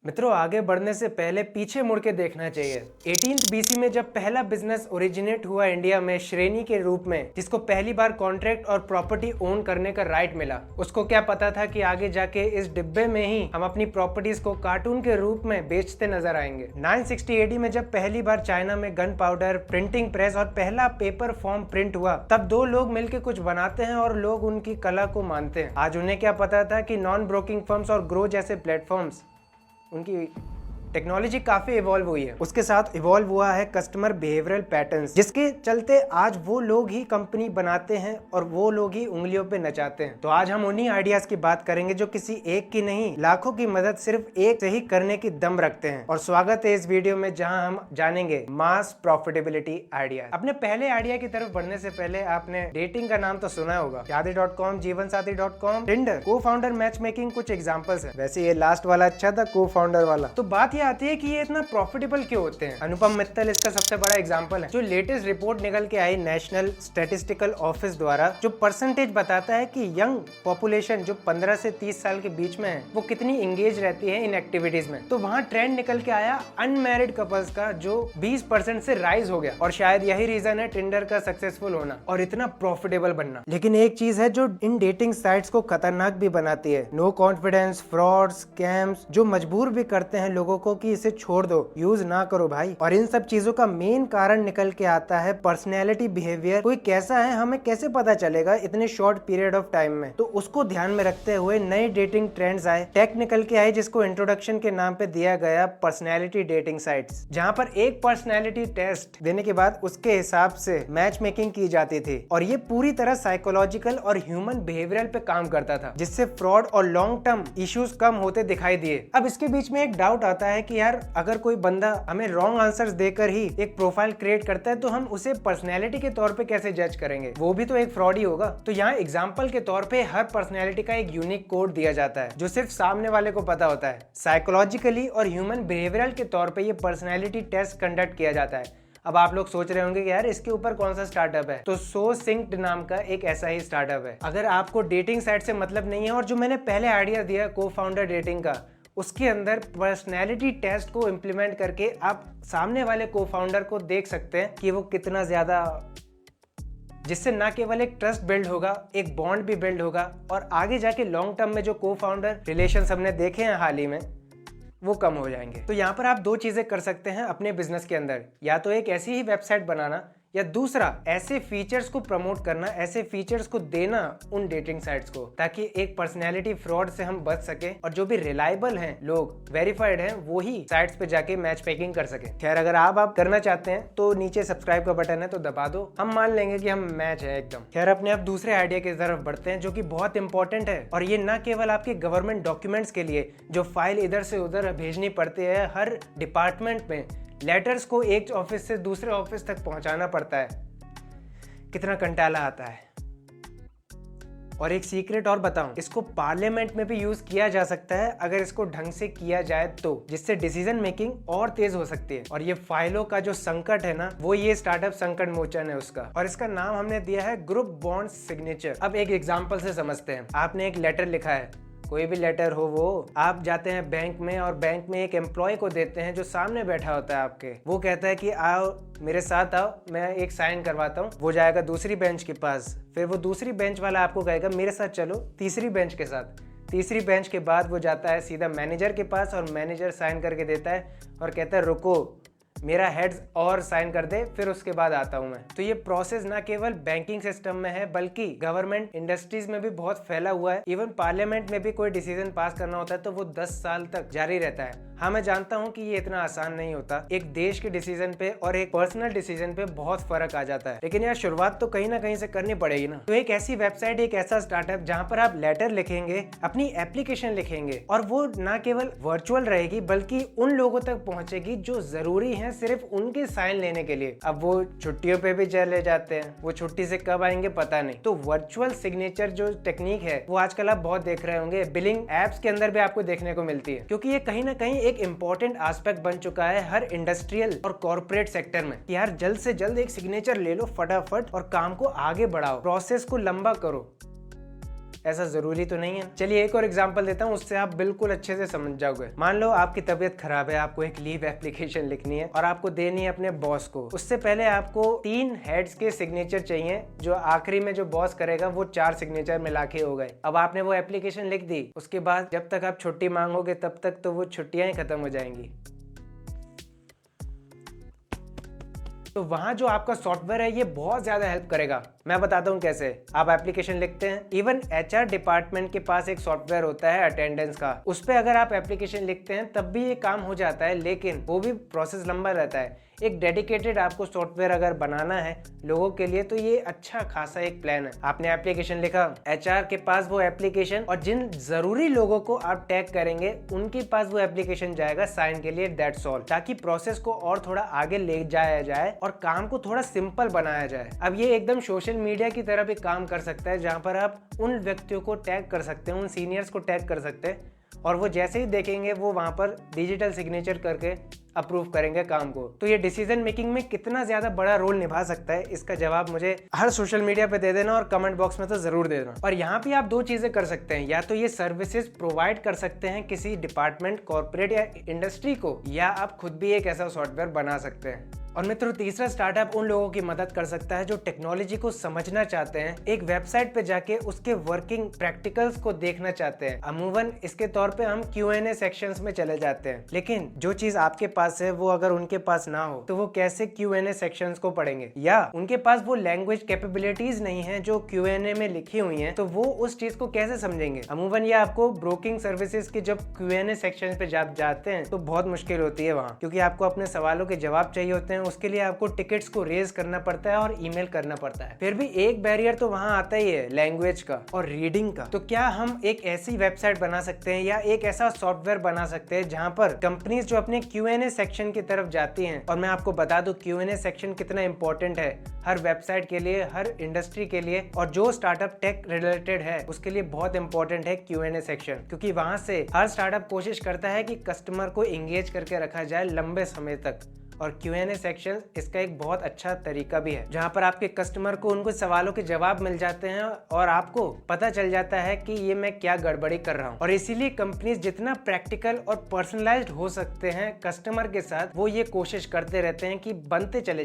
मित्रों, आगे बढ़ने से पहले पीछे मुड़ के देखना चाहिए। 18th BC में जब पहला बिजनेस ओरिजिनेट हुआ इंडिया में श्रेणी के रूप में, जिसको पहली बार कॉन्ट्रैक्ट और प्रॉपर्टी ओन करने का राइट मिला, उसको क्या पता था कि आगे जाके इस डिब्बे में ही हम अपनी प्रॉपर्टीज को कार्टून के रूप में बेचते नजर आएंगे। 960 AD में जब पहली बार चाइना में गन पाउडर, प्रिंटिंग प्रेस और पहला पेपर फॉर्म प्रिंट हुआ, तब दो लोग मिलकर कुछ बनाते हैं और लोग उनकी कला को मानते हैं। आज उन्हें क्या पता था कि नॉन ब्रोकिंग फर्म्स और ग्रो जैसे प्लेटफॉर्म्स, उनकी टेक्नोलॉजी काफी इवॉल्व हुई है। उसके साथ इवॉल्व हुआ है कस्टमर बिहेवियरल पैटर्न्स, जिसके चलते आज वो लोग ही कंपनी बनाते हैं और वो लोग ही उंगलियों पे नचाते हैं। तो आज हम उन्हीं आइडियाज की बात करेंगे जो किसी एक की नहीं, लाखों की मदद सिर्फ एक से ही करने की दम रखते हैं। और स्वागत है इस वीडियो में जहां हम जानेंगे मास प्रॉफिटेबिलिटी आइडिया। अपने पहले आइडिया की तरफ बढ़ने से पहले आपने डेटिंग का नाम तो सुना होगा। शादी.com, जीवनसाथी.com, टिंडर, को फाउंडर मैच मेकिंग कुछ एग्जाम्पल्स है। वैसे ये लास्ट वाला अच्छा था, को फाउंडर वाला। तो बात आती है कि ये इतना प्रॉफिटेबल क्यों होते हैं। अनुपम मित्तल इसका सबसे बड़ा एग्जांपल है। जो लेटेस्ट रिपोर्ट निकल के आई नेशनल स्टैटिस्टिकल ऑफिस द्वारा, जो परसेंटेज बताता है कि यंग पॉपुलेशन जो 15 से 30 साल के बीच में है, वो कितनी इंगेज रहती है इन एक्टिविटीज में। तो वहाँ ट्रेंड निकल के आया अनमैरिड कपल्स का, जो 20% से राइज हो गया। और शायद यही रीजन है टिंडर का सक्सेसफुल होना और इतना प्रॉफिटेबल बनना। लेकिन एक चीज है जो इन डेटिंग साइट्स को खतरनाक भी बनाती है, नो कॉन्फिडेंस, फ्रॉड, स्कैम्स, जो मजबूर भी करते हैं लोगों को कि इसे छोड़ दो, यूज ना करो भाई। और इन सब चीजों का मेन कारण निकल के आता है पर्सनैलिटी बिहेवियर। कोई कैसा है हमें कैसे पता चलेगा इतने शॉर्ट पीरियड ऑफ टाइम में। तो उसको ध्यान में रखते हुए नए डेटिंग ट्रेंड्स आए, टेक निकल के आए, जिसको इंट्रोडक्शन के नाम पे दिया गया पर्सनैलिटी डेटिंग साइट्स, जहां पर एक पर्सनैलिटी टेस्ट देने के बाद उसके हिसाब से मैच मेकिंग की जाती थी। और ये पूरी तरह साइकोलॉजिकल और ह्यूमन बिहेवियरल पे काम करता था, जिससे फ्रॉड और लॉन्ग टर्म इश्यूज कम होते दिखाई दिए। अब इसके बीच में एक डाउट आता है कि यार, अगर कोई बंदा हमें रॉन्ग आंसर्स देकर ही एक प्रोफाइल क्रिएट करता है, तो हम उसे पर्सनैलिटी के तौर पे कैसे जज करेंगे? वो भी तो एक फ्रॉड ही होगा। तो यहाँ एग्जांपल के तौर पे हर पर्सनैलिटी का एक यूनिक कोड दिया जाता है, जो सिर्फ सामने वाले को पता होता है। साइकोलॉजिकली और ह्यूमन बिहेवियरल के तौर पे ये पर्सनैलिटी टेस्ट कंडक्ट किया जाता है। अब आप लोग सोच रहे होंगे कि यार इसके ऊपर कौन सा स्टार्टअप है, तो सो सिंक्ड नाम का एक ऐसा ही स्टार्टअप है। अगर आपको डेटिंग साइट से मतलब नहीं है, और जो मैंने पहले आइडिया दिया को फाउंडर डेटिंग का, उसके अंदर पर्सनैलिटी टेस्ट को इम्प्लीमेंट करके आप सामने वाले को फाउंडर को देख सकते हैं कि वो कितना ज्यादा, जिससे ना केवल एक ट्रस्ट बिल्ड होगा, एक बॉन्ड भी बिल्ड होगा, और आगे जाके लॉन्ग टर्म में जो को फाउंडर रिलेशन हमने देखे हैं हाल ही में, वो कम हो जाएंगे। तो यहाँ पर आप दो चीजें कर सकते हैं अपने बिजनेस के अंदर, या तो एक ऐसी ही वेबसाइट बनाना, या दूसरा ऐसे फीचर्स को प्रमोट करना, ऐसे फीचर्स को देना उन डेटिंग साइट्स को, ताकि एक पर्सनैलिटी फ्रॉड से हम बच सके और जो भी रिलायबल हैं, लोग वेरीफाइड हैं, वो ही साइट्स पे जाके मैच मेकिंग कर सके। खैर, अगर आप करना चाहते हैं तो नीचे सब्सक्राइब का बटन है, तो दबा दो, हम मान लेंगे कि हम मैच है एकदम। खैर, अपने आप दूसरे आइडिया की तरफ बढ़ते हैं, जो कि बहुत इंपॉर्टेंट है। और ये ना केवल आपके गवर्नमेंट डॉक्यूमेंट्स के लिए, जो फाइल इधर से उधर भेजनी पड़ती है, हर डिपार्टमेंट में लेटर्स को एक ऑफिस से दूसरे ऑफिस तक पहुंचाना पड़ता है, कितना कंटाला आता है। और एक सीक्रेट और बताऊं, इसको पार्लियामेंट में भी यूज किया जा सकता है अगर इसको ढंग से किया जाए तो, जिससे डिसीजन मेकिंग और तेज हो सकती है। और ये फाइलों का जो संकट है ना, वो ये स्टार्टअप संकट मोचन है उसका, और इसका नाम हमने दिया है ग्रुप बॉन्ड सिग्नेचर। अब एक एग्जांपल से समझते हैं। आपने एक लेटर लिखा है, कोई भी लेटर हो वो, आप जाते हैं बैंक में और बैंक में एक एम्प्लॉय को देते हैं जो सामने बैठा होता है आपके। वो कहता है कि आओ मेरे साथ आओ, मैं एक साइन करवाता हूँ। वो जाएगा दूसरी बेंच के पास, फिर वो दूसरी बेंच वाला आपको कहेगा मेरे साथ चलो तीसरी बेंच के साथ। तीसरी बेंच के बाद वो जाता है सीधा मैनेजर के पास, और मैनेजर साइन करके देता है और कहता है रुको, मेरा हेड्स और साइन कर दे, फिर उसके बाद आता हूं मैं। तो ये प्रोसेस ना केवल बैंकिंग सिस्टम में है, बल्कि गवर्नमेंट इंडस्ट्रीज में भी बहुत फैला हुआ है। इवन पार्लियामेंट में भी कोई डिसीजन पास करना होता है तो वो 10 साल तक जारी रहता है। हाँ, मैं जानता हूँ कि ये इतना आसान नहीं होता, एक देश के डिसीजन पे और एक पर्सनल डिसीजन पे बहुत फर्क आ जाता है, लेकिन यार शुरुआत तो कहीं ना कहीं से करनी पड़ेगी ना। तो एक ऐसी वेबसाइट, एक ऐसा स्टार्टअप जहाँ पर आप लेटर लिखेंगे, अपनी एप्लीकेशन लिखेंगे, और वो ना केवल वर्चुअल रहेगी बल्कि उन लोगों तक पहुंचेगी जो जरूरी है सिर्फ उनके साइन लेने के लिए। अब वो छुट्टियों पे भी चले जाते हैं, वो छुट्टी से कब आएंगे पता नहीं। तो वर्चुअल सिग्नेचर जो टेक्निक है, वो आजकल आप बहुत देख रहे होंगे, बिलिंग एप्स के अंदर भी आपको देखने को मिलती है, क्योंकि ये कहीं ना कहीं एक इंपॉर्टेंट एस्पेक्ट बन चुका है हर इंडस्ट्रियल और कॉर्पोरेट सेक्टर में। यार जल्द से जल्द एक सिग्नेचर ले लो फटाफट और काम को आगे बढ़ाओ, प्रोसेस को लंबा करो। ऐसा जरूरी तो नहीं है। चलिए एक और एग्जांपल देता हूँ, उससे आप बिल्कुल अच्छे से समझ जाओगे। मान लो आपकी तबीयत खराब है, आपको एक लीव एप्लीकेशन लिखनी है और आपको देनी है अपने बॉस को। उससे पहले आपको 3 हेड्स के सिग्नेचर चाहिए, जो आखिरी में जो बॉस करेगा वो 4 सिग्नेचर मिला के हो गए। अब आपने वो एप्लीकेशन लिख दी, उसके बाद जब तक आप छुट्टी मांगोगे तब तक तो वो छुट्टियां ही खत्म हो जाएंगी। तो वहां जो आपका सॉफ्टवेयर है ये बहुत ज्यादा हेल्प करेगा। मैं बताता हूँ कैसे। आप एप्लीकेशन लिखते हैं, इवन एचआर डिपार्टमेंट के पास एक सॉफ्टवेयर होता है अटेंडेंस का, उस पे अगर आप एप्लीकेशन लिखते हैं तब भी ये काम हो जाता है, लेकिन वो भी प्रोसेस लंबा रहता है। एक डेडिकेटेड आपको सॉफ्टवेयर अगर बनाना है लोगों के लिए तो ये अच्छा खासा एक प्लान है। आपने एप्लीकेशन लिखा, एचआर के पास वो एप्लीकेशन और जिन जरूरी लोगों को आप टैग करेंगे उनके पास वो एप्लीकेशन जाएगा साइन के लिए, दैट्स ऑल, ताकि प्रोसेस को और थोड़ा आगे ले जाया जाए और काम को थोड़ा सिंपल बनाया जाए। अब ये एकदम सोशल मीडिया की तरह भी काम कर सकता है, जहां पर आप उन व्यक्तियों को टैग कर सकते हैं, उन सीनियर्स को टैग कर सकते हैं और वो जैसे ही देखेंगे वो वहां पर डिजिटल सिग्नेचर करके अप्रूव करेंगे काम को। तो ये डिसीजन मेकिंग में कितना ज्यादा बड़ा रोल निभा सकता है, इसका जवाब मुझे हर सोशल मीडिया पे दे देना और कमेंट बॉक्स में तो जरूर दे देना। और यहाँ पे आप 2 चीजें कर सकते हैं, या तो ये सर्विसेज प्रोवाइड कर सकते हैं किसी डिपार्टमेंट, कॉर्पोरेट या इंडस्ट्री को, या आप खुद भी एक ऐसा सॉफ्टवेयर बना सकते हैं। और मित्रों तीसरा स्टार्टअप उन लोगों की मदद कर सकता है जो टेक्नोलॉजी को समझना चाहते हैं, एक वेबसाइट पे जाके उसके वर्किंग प्रैक्टिकल्स को देखना चाहते हैं। अमूमन इसके तौर पे हम Q&A सेक्शंस में चले जाते हैं, लेकिन जो चीज आपके पास है वो अगर उनके पास ना हो तो वो कैसे Q&A सेक्शंस को पढ़ेंगे, या उनके पास वो लैंग्वेज कैपेबिलिटीज नहीं है जो Q&A में लिखी हुई है, तो वो उस चीज को कैसे समझेंगे। अमूमन ये आपको ब्रोकिंग सर्विसेज के जब Q&A सेक्शन पे जाते हैं तो बहुत मुश्किल होती है वहाँ, क्योंकि आपको अपने सवालों के जवाब चाहिए होते हैं। उसके लिए आपको टिकट्स को रेज करना पड़ता है और ईमेल करना पड़ता है। फिर भी एक बैरियर तो वहां आता ही है, लैंग्वेज का और रीडिंग का। तो क्या हम एक ऐसी वेबसाइट बना सकते हैं या एक ऐसा सॉफ्टवेयर बना सकते हैं जहां पर कंपनीज जो अपने Q&A सेक्शन की तरफ जाती हैं, और मैं आपको बता दूं Q&A सेक्शन कितना इंपॉर्टेंट है हर वेबसाइट के लिए, हर इंडस्ट्री के लिए, और जो स्टार्टअप टेक रिलेटेड है उसके लिए बहुत इंपॉर्टेंट है Q&A सेक्शन, क्योंकि वहां से हर स्टार्टअप कोशिश करता है कि कस्टमर को एंगेज करके रखा जाए लंबे समय तक। और Q&A सेक्शन इसका एक बहुत अच्छा तरीका भी है, जहां पर आपके कस्टमर को उनको सवालों के जवाब मिल जाते हैं और आपको पता चल जाता है कि ये मैं क्या गड़बड़ी कर रहा हूं। और इसीलिए कंपनीज जितना प्रैक्टिकल और पर्सनलाइज्ड हो सकते हैं कस्टमर के साथ, वो ये कोशिश करते रहते हैं कि बनते चले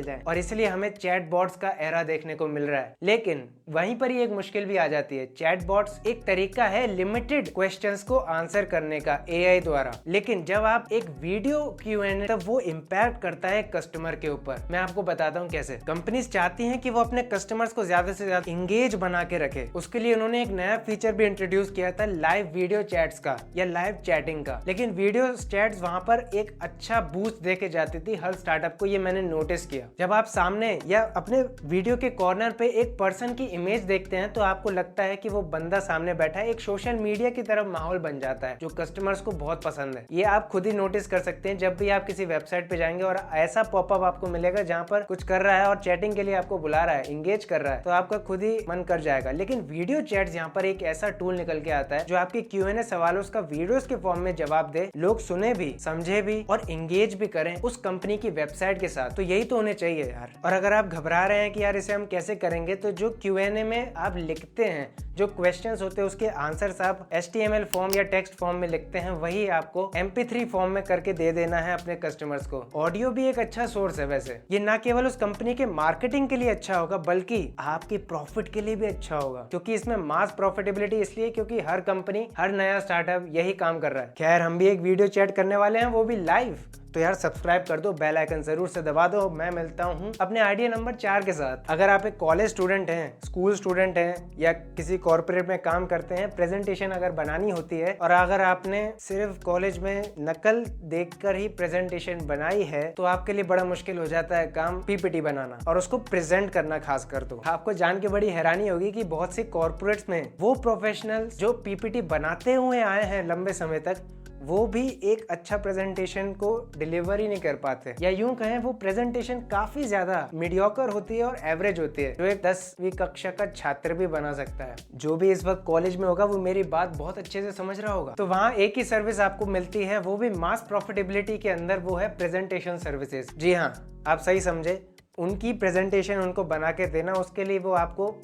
जाएं। और इसलिए हमें चैट बॉट्स का एरा देखने को मिल रहा है। लेकिन वहीं पर ही एक मुश्किल भी आ जाती है। चैट बॉट्स एक तरीका है लिमिटेड क्वेश्चंस को आंसर करने का AI द्वारा, लेकिन जब आप एक वीडियो Q&A, तब वो इम्पैक्ट करता है कस्टमर के ऊपर। मैं आपको बताता हूँ कैसे। कंपनीज चाहती हैं कि वो अपने कस्टमर्स को ज्यादा से ज्यादा इंगेज बना के रखे। उसके लिए उन्होंने एक नया फीचर भी इंट्रोड्यूस किया था, लाइव वीडियो चैट्स का या लाइव चैटिंग का। लेकिन वीडियो चैट्स वहां पर एक अच्छा बूस्ट देके जाती थी हर स्टार्टअप को, ये मैंने नोटिस किया। जब आप सामने या अपने वीडियो के कॉर्नर पे एक पर्सन की इमेज देखते हैं तो आपको लगता है कि वो बंदा सामने बैठा है। एक सोशल मीडिया की तरफ माहौल बन जाता है जो कस्टमर्स को बहुत पसंद है। ये आप खुद ही नोटिस कर सकते हैं जब भी आप किसी वेबसाइट पे जाएंगे और ऐसा पॉपअप आपको मिलेगा जहां पर कुछ कर रहा है और चैटिंग के लिए आपको बुला रहा है, इंगेज कर रहा है, तो आपका खुद ही मन कर जाएगा। लेकिन वीडियो चैट्स यहाँ पर एक ऐसा टूल निकल के आता है जो आपके Q&A सवालों का वीडियोस के फॉर्म में जवाब दे, लोग सुने भी, समझे भी और इंगेज भी करें उस कंपनी की वेबसाइट के साथ। तो यही तो होने चाहिए यार। और अगर आप घबरा रहे हैं कि यार इसे हम कैसे करेंगे, तो जो Q&A में आप लिखते हैं, जो क्वेश्चंस होते हैं उसके आंसर्स आप HTML फॉर्म या टेक्स्ट फॉर्म में लिखते हैं, वही आपको MP3 फॉर्म में करके दे देना है अपने कस्टमर्स को। ऑडियो भी एक अच्छा सोर्स है वैसे। ये ना केवल उस कंपनी के मार्केटिंग के लिए अच्छा होगा बल्कि आपकी प्रॉफिट के लिए भी अच्छा होगा, क्योंकि इसमें मास प्रॉफिटेबिलिटी इसलिए क्योंकि हर कंपनी, हर नया स्टार्टअप यही काम कर रहा है। खैर हम भी एक वीडियो चैट करने वाले हैं, वो भी लाइव। तो यार सब्सक्राइब कर दो, बेल आइकन जरूर से दबा दो। मैं मिलता हूँ अपने आइडिया नंबर 4 के साथ। अगर आप एक कॉलेज स्टूडेंट हैं, स्कूल स्टूडेंट हैं या किसी कॉर्पोरेट में काम करते हैं, प्रेजेंटेशन अगर बनानी होती है और अगर आपने सिर्फ कॉलेज में नकल देखकर ही प्रेजेंटेशन बनाई है, तो आपके लिए बड़ा मुश्किल हो जाता है काम PPT बनाना और उसको प्रेजेंट करना। खास कर तो आपको जान के बड़ी हैरानी होगी कि बहुत सी कॉर्पोरेट्स में वो प्रोफेशनल्स जो PPT बनाते हुए आए हैं लंबे समय तक, वो भी एक अच्छा प्रेजेंटेशन को डिलीवर ही नहीं कर पाते, या यूं कहें वो प्रेजेंटेशन काफी ज्यादा मीडियोकर होती है और एवरेज होती है, जो एक 10वीं कक्षा का छात्र भी बना सकता है। जो भी इस वक्त कॉलेज में होगा वो मेरी बात बहुत अच्छे से समझ रहा होगा। तो वहाँ एक ही सर्विस आपको मिलती है, वो भी मास प्रॉफिटेबिलिटी के अंदर, वो है प्रेजेंटेशन सर्विसेज। जी हाँ, आप सही समझे, उनकी प्रेजेंटेशन उनको बना के देना, उसके लिए वो आपको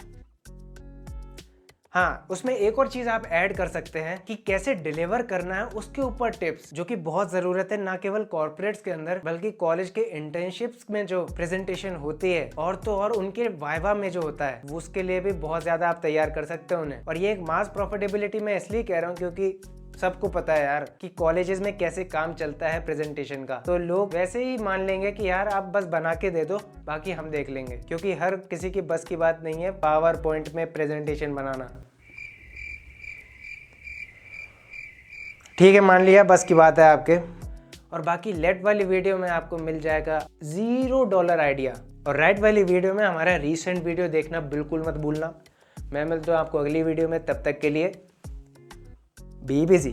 हाँ, उसमें एक और चीज आप ऐड कर सकते हैं कि कैसे डिलीवर करना है उसके ऊपर टिप्स, जो कि बहुत जरूरत है ना केवल कॉर्पोरेट्स के अंदर बल्कि कॉलेज के इंटर्नशिप्स में जो प्रेजेंटेशन होती है और तो और उनके वाइवा में जो होता है उसके लिए भी बहुत ज्यादा आप तैयार कर सकते हैं उन्हें। और ये एक मास प्रॉफिटेबिलिटी मैं इसलिए कह रहा हूँ क्योंकि सबको पता है यार कि कॉलेजेस में कैसे काम चलता है प्रेजेंटेशन का, तो लोग वैसे ही मान लेंगे कि यार आप बस बना के दे दो, बाकी हम देख लेंगे, क्योंकि हर किसी की बस की बात नहीं है पावर पॉइंट में प्रेजेंटेशन बनाना। ठीक है, मान लिया बस की बात है आपके। और बाकी लेट वाली वीडियो में आपको मिल जाएगा $0 आइडिया, और राइट वाली वीडियो में हमारा रीसेंट वीडियो देखना बिल्कुल मत भूलना। मैं मिलता हूँ आपको अगली वीडियो में, तब तक के लिए बी बिजी।